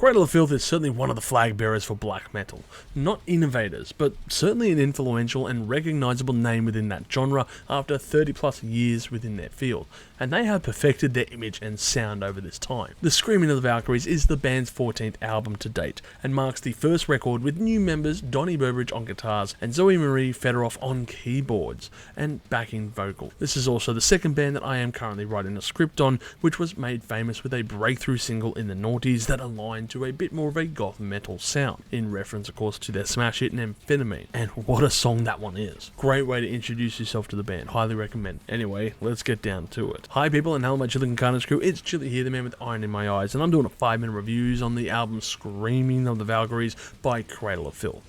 Cradle of Filth is certainly one of the flag bearers for black metal. Not innovators, but certainly an influential and recognisable name within that genre after 30 plus years within their field, and they have perfected their image and sound over this time. The Screaming of the Valkyries is the band's 14th album to date, and marks the first record with new members Dani on guitars and Zoe Marie Fedorov on keyboards and backing vocal. This is also the second band that I am currently writing a script on, which was made famous with a breakthrough single in the noughties that aligned to a bit more of a goth metal sound, in reference of course to their smash hit Amphetamine, and what a song that one is. Great way to introduce yourself to the band, highly recommend. Anyway, let's get down to it. Hi people, and hello my Chilling Carnage crew, it's Chilly here, the man with iron in my eyes, and I'm doing a 5-minute reviews on the album Screaming of the Valkyries by Cradle of Filth.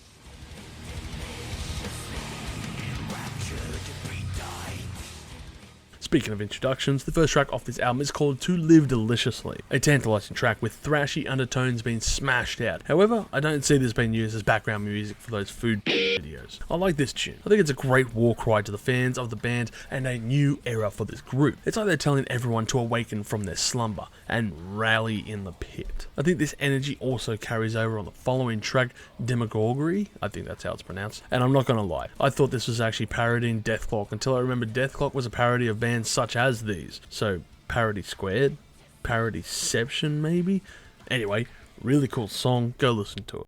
Speaking of introductions, the first track off this album is called To Live Deliciously, a tantalising track with thrashy undertones being smashed out. However, I don't see this being used as background music for those food videos. I like this tune. I think it's a great war cry to the fans of the band and a new era for this group. It's like they're telling everyone to awaken from their slumber and rally in the pit. I think this energy also carries over on the following track, Demagoguery, I think that's how it's pronounced, and I'm not gonna lie, I thought this was actually parodying Deathclock until I remembered Deathclock was a parody of bands such as these. So, parody squared? Parodyception maybe? Anyway, really cool song, go listen to it.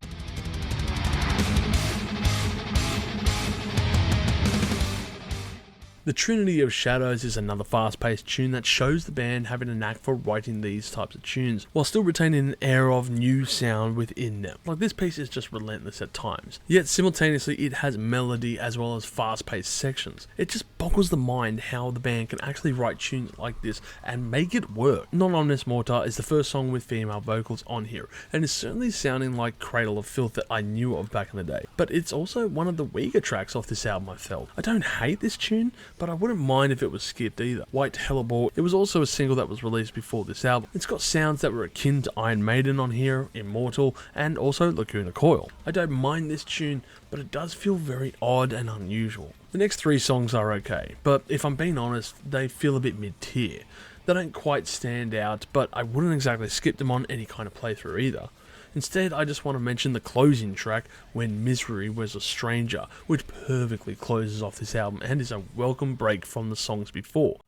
The Trinity of Shadows is another fast-paced tune that shows the band having a knack for writing these types of tunes, while still retaining an air of new sound within them. Like, this piece is just relentless at times, yet simultaneously it has melody as well as fast-paced sections. It just boggles the mind how the band can actually write tunes like this and make it work. Non Omnis Morta is the first song with female vocals on here, and is certainly sounding like Cradle of Filth that I knew of back in the day, but it's also one of the weaker tracks off this album, I felt. I don't hate this tune, but I wouldn't mind if it was skipped either. White Hellebore, it was also a single that was released before this album. It's got sounds that were akin to Iron Maiden on here, Immortal, and also Lacuna Coil. I don't mind this tune, but it does feel very odd and unusual. The next 3 songs are okay, but if I'm being honest, they feel a bit mid-tier. They don't quite stand out, but I wouldn't exactly skip them on any kind of playthrough either. Instead, I just want to mention the closing track, When Misery Was a Stranger, which perfectly closes off this album and is a welcome break from the songs before.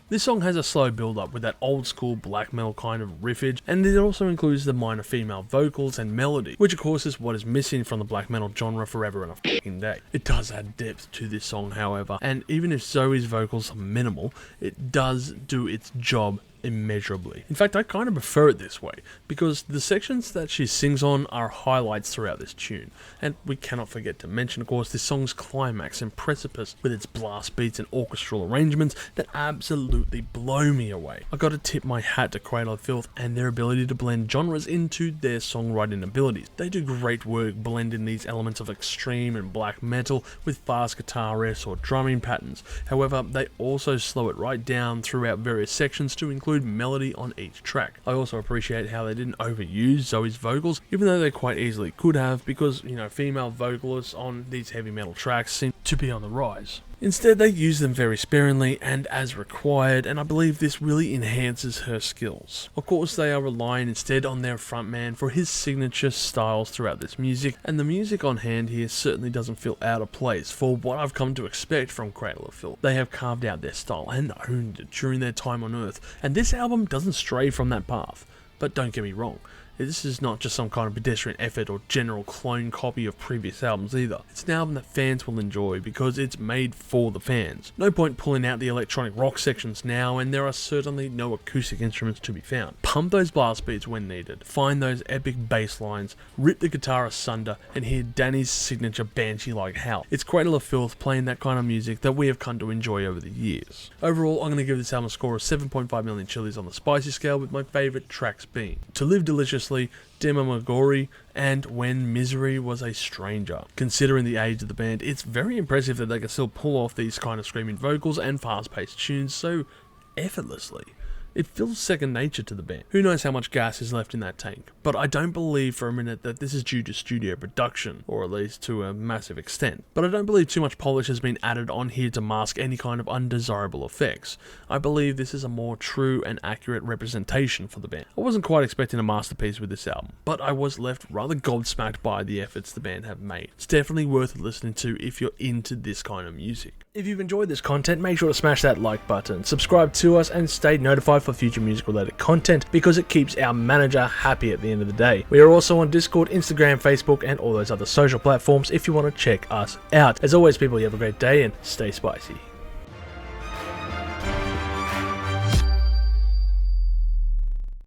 This song has a slow build up with that old school black metal kind of riffage, and it also includes the minor female vocals and melody, which of course is what is missing from the black metal genre forever and a fucking day. It does add depth to this song however, and even if Zoe's vocals are minimal, it does do its job immeasurably. In fact, I kind of prefer it this way, because the sections that she sings on are highlights throughout this tune, and we cannot forget to mention of course this song's climax and precipice with its blast beats and orchestral arrangements that absolutely blow me away. I gotta tip my hat to Cradle of Filth and their ability to blend genres into their songwriting abilities. They do great work blending these elements of extreme and black metal with fast guitar riffs or drumming patterns. However, they also slow it right down throughout various sections to include melody on each track. I also appreciate how they didn't overuse Zoe's vocals, even though they quite easily could have, because, you know, female vocalists on these heavy metal tracks seem to be on the rise. Instead, they use them very sparingly and as required, and I believe this really enhances her skills. Of course, they are relying instead on their frontman for his signature styles throughout this music, and the music on hand here certainly doesn't feel out of place for what I've come to expect from Cradle of Filth. They have carved out their style and owned it during their time on Earth, and this album doesn't stray from that path. But don't get me wrong, this is not just some kind of pedestrian effort or general clone copy of previous albums either. It's an album that fans will enjoy because it's made for the fans. No point pulling out the electronic rock sections now, and there are certainly no acoustic instruments to be found. Pump those blast beats when needed, find those epic bass lines, rip the guitar asunder, and hear Dani's signature banshee-like howl. It's Cradle of Filth playing that kind of music that we have come to enjoy over the years. Overall, I'm going to give this album a score of 7.5 million chilies on the spicy scale, with my favourite tracks being To Live Deliciously, Demagoguery, and When Misery Was a Stranger. Considering the age of the band, it's very impressive that they can still pull off these kind of screaming vocals and fast-paced tunes so effortlessly. It feels second nature to the band. Who knows how much gas is left in that tank, but I don't believe for a minute that this is due to studio production, or at least to a massive extent. But I don't believe too much polish has been added on here to mask any kind of undesirable effects. I believe this is a more true and accurate representation for the band. I wasn't quite expecting a masterpiece with this album, but I was left rather gobsmacked by the efforts the band have made. It's definitely worth listening to if you're into this kind of music. If you've enjoyed this content, make sure to smash that like button, subscribe to us, and stay notified for future music related content because it keeps our manager happy at the end of the day. We are also on Discord, Instagram, Facebook, and all those other social platforms if you want to check us out. As always, people, you have a great day and stay spicy.